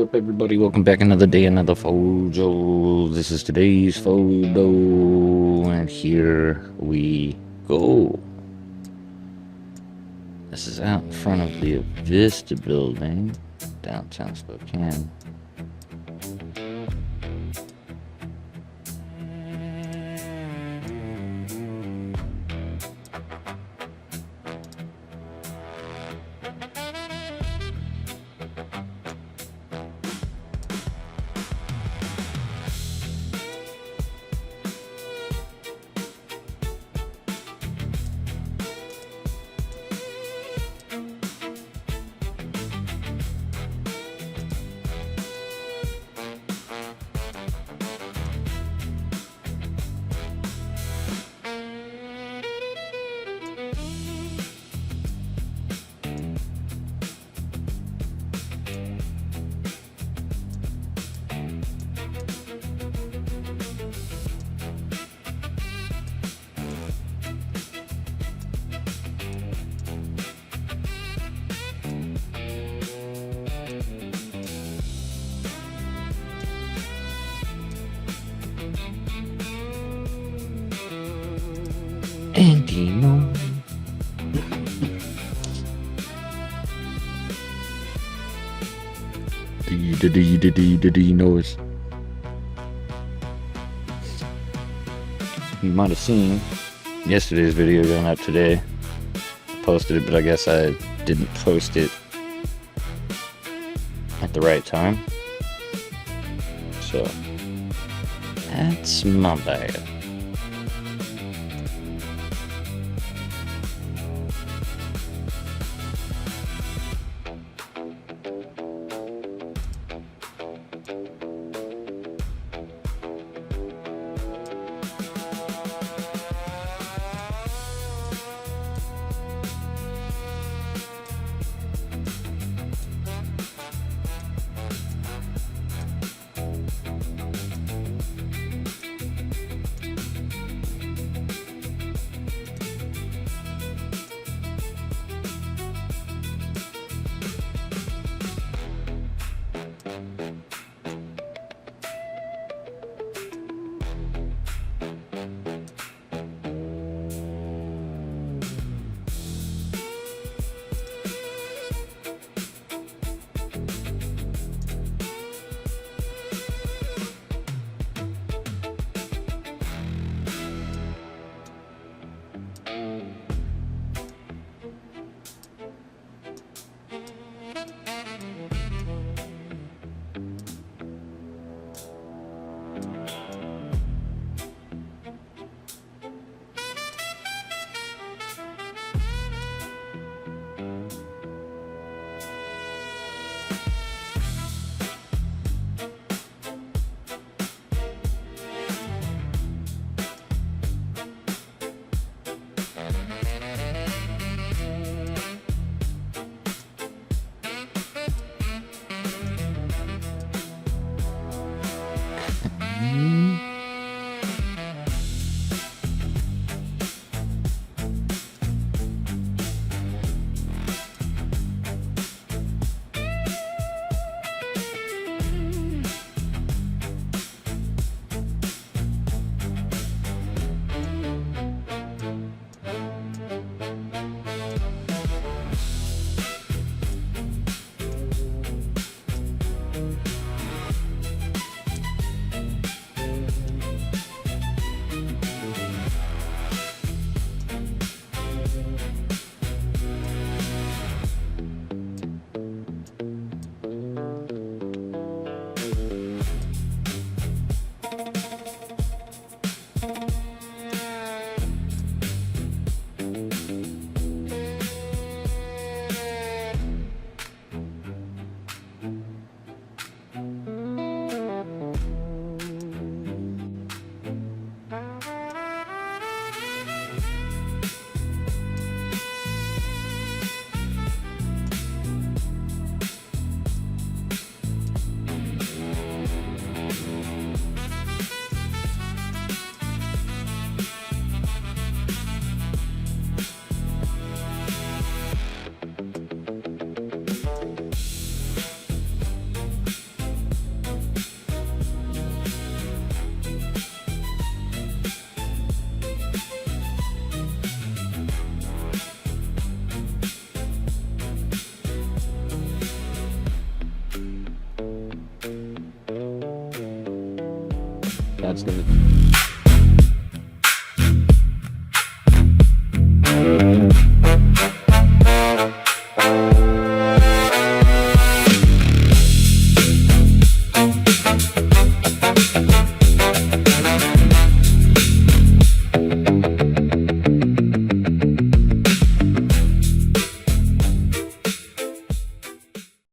up, everybody? Welcome back another day, another photo. This is today's photo, and here we go. This is out in front of the Vista building, downtown Spokane. And you know, do you notice? You might have seen yesterday's video going up today. I posted it, but I guess I didn't post it at the right time. So that's my bad. That's gonna